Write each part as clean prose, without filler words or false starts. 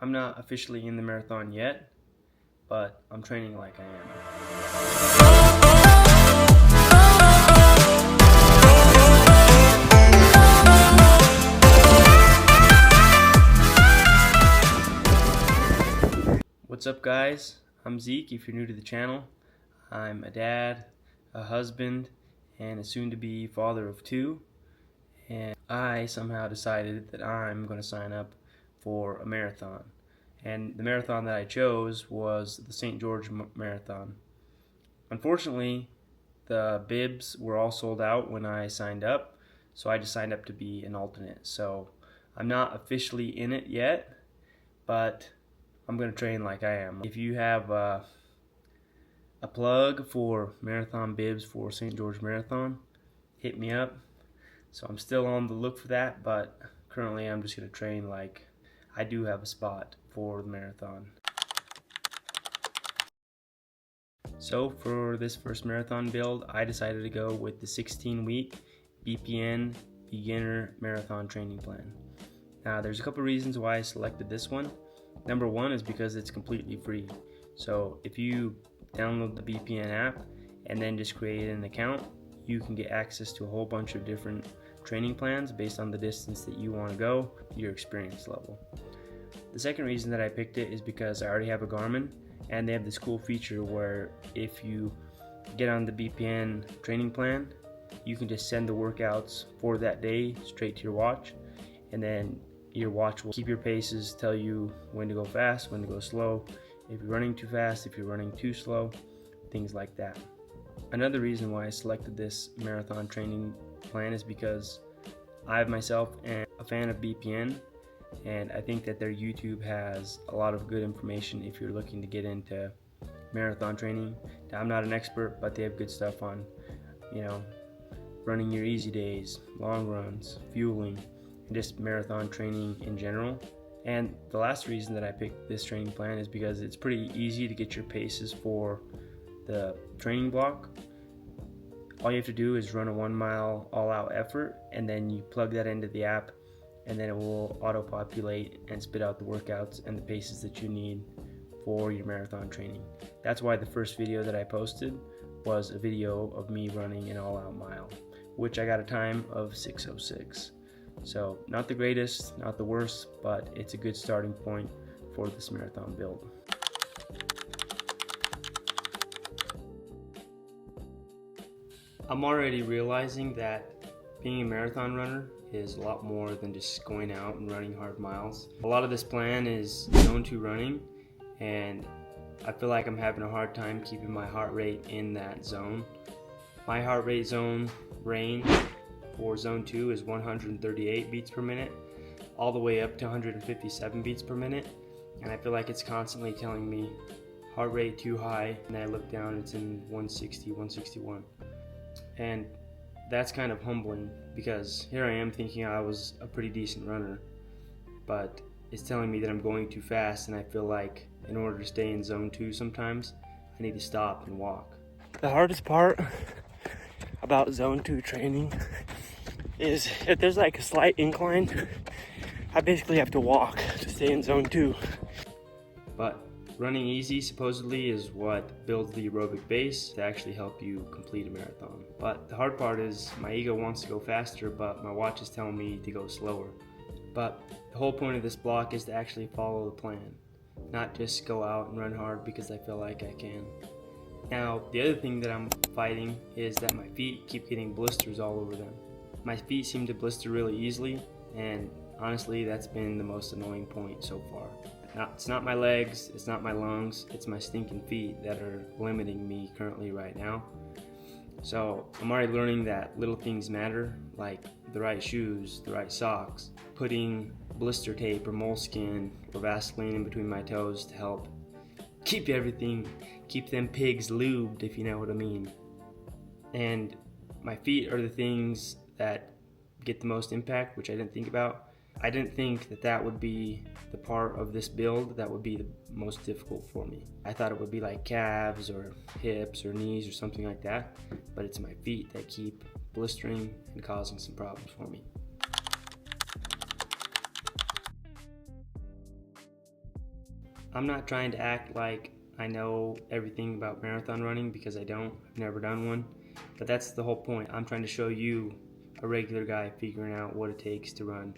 I'm not officially in the marathon yet, but I'm training like I am. What's up, guys? I'm Zeke. If you're new to the channel, I'm a dad, a husband, and a soon-to-be father of 2. And I somehow decided that I'm going to sign up for a marathon. And the marathon that I chose was the St. George Marathon. Unfortunately, the bibs were all sold out when I signed up, so I just signed up to be an alternate. So I'm not officially in it yet, but I'm going to train like I am. If you have a plug for marathon bibs for St. George Marathon, hit me up. So I'm still on the look for that, but currently I'm just going to train like I do have a spot for the marathon. So for this first marathon build, I decided to go with the 16-week BPN beginner marathon training plan. Now there's a couple reasons why I selected this one. Number one is because it's completely free. So if you download the BPN app and then just create an account, you can get access to a whole bunch of different training plans based on the distance that you want to go, your experience level. The second reason that I picked it is because I already have a Garmin, and they have this cool feature where if you get on the BPN training plan, you can just send the workouts for that day straight to your watch, and then your watch will keep your paces, tell you when to go fast, when to go slow, if you're running too fast, if you're running too slow, things like that. Another reason why I selected this marathon training plan is because I myself am a fan of BPN, and I think that their YouTube has a lot of good information if you're looking to get into marathon training. Now, I'm not an expert, but they have good stuff on, running your easy days, long runs, fueling, and just marathon training in general. And the last reason that I picked this training plan is because it's pretty easy to get your paces for the training block. All you have to do is run a 1 mile all-out effort, and then you plug that into the app, and then it will auto-populate and spit out the workouts and the paces that you need for your marathon training. That's why the first video that I posted was a video of me running an all-out mile, which I got a time of 6:06. So not the greatest, not the worst, but it's a good starting point for this marathon build. I'm already realizing that being a marathon runner is a lot more than just going out and running hard miles. A lot of this plan is zone 2 running, and I feel like I'm having a hard time keeping my heart rate in that zone. My heart rate zone range for zone 2 is 138 beats per minute, all the way up to 157 beats per minute, and I feel like it's constantly telling me heart rate too high, and I look down, it's in 160, 161. And that's kind of humbling, because here I am thinking I was a pretty decent runner, but it's telling me that I'm going too fast, and I feel like in order to stay in zone 2 sometimes, I need to stop and walk. The hardest part about zone 2 training is if there's like a slight incline, I basically have to walk to stay in zone 2. But running easy supposedly is what builds the aerobic base to actually help you complete a marathon. But the hard part is my ego wants to go faster, but my watch is telling me to go slower. But the whole point of this block is to actually follow the plan, not just go out and run hard because I feel like I can. Now, the other thing that I'm fighting is that my feet keep getting blisters all over them. My feet seem to blister really easily, and honestly, that's been the most annoying point so far. It's not my legs, it's not my lungs, it's my stinking feet that are limiting me currently right now. So I'm already learning that little things matter, like the right shoes, the right socks, putting blister tape or moleskin or Vaseline in between my toes to help keep them pigs lubed, if you know what I mean. And my feet are the things that get the most impact, which I didn't think about. I didn't think that that would be the part of this build that would be the most difficult for me. I thought it would be like calves or hips or knees or something like that, but it's my feet that keep blistering and causing some problems for me. I'm not trying to act like I know everything about marathon running, because I don't. I've never done one. But that's the whole point. I'm trying to show you, a regular guy, figuring out what it takes to run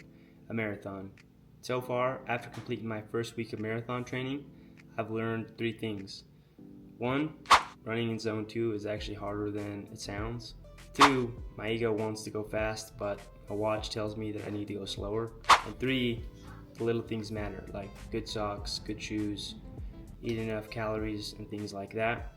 a marathon. So far, after completing my first week of marathon training, I've learned 3 things. 1, running in zone 2 is actually harder than it sounds. 2, my ego wants to go fast, but my watch tells me that I need to go slower. And 3, the little things matter, like good socks, good shoes, eat enough calories, and things like that.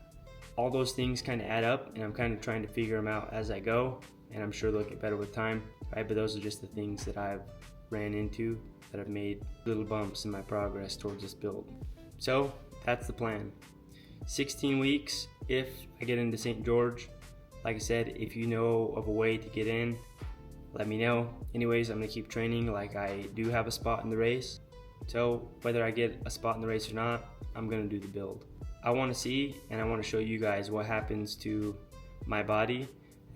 All those things kind of add up, and I'm kind of trying to figure them out as I go, and I'm sure they'll get better with time, right? But those are just the things that I've ran into that have made little bumps in my progress towards this build. So that's the plan. 16 weeks if I get into St. George. Like I said, if you know of a way to get in, let me know. Anyways, I'm gonna keep training like I do have a spot in the race. So whether I get a spot in the race or not, I'm gonna do the build. I wanna see and I wanna show you guys what happens to my body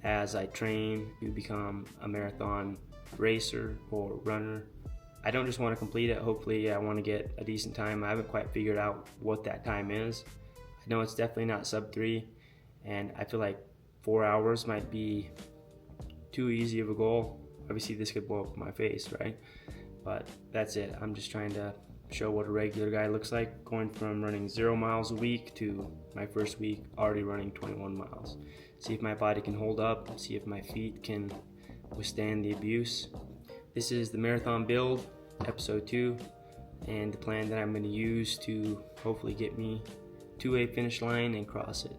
as I train to become a marathon racer or runner. I don't just wanna complete it. Hopefully I wanna get a decent time. I haven't quite figured out what that time is. I know it's definitely not sub 3, and I feel like 4 hours might be too easy of a goal. Obviously this could blow up in my face, right? But that's it. I'm just trying to show what a regular guy looks like, going from running 0 miles a week to my first week already running 21 miles. See if my body can hold up, see if my feet can withstand the abuse. This is the marathon build, episode 2, and the plan that I'm going to use to hopefully get me to a finish line and cross it.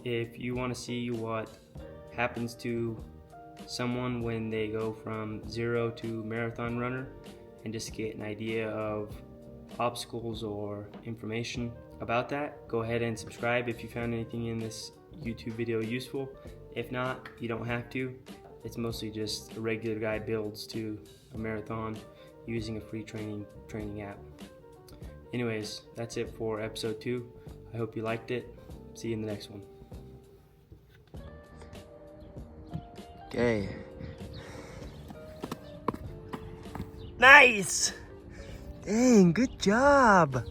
If you want to see what happens to someone when they go from 0 to marathon runner, and just get an idea of obstacles or information about that, go ahead and subscribe if you found anything in this YouTube video useful. If not, you don't have to. It's mostly just a regular guy builds to a marathon using a free training app. Anyways, that's it for episode 2. I hope you liked it. See you in the next one. Okay. Nice! Dang, good job!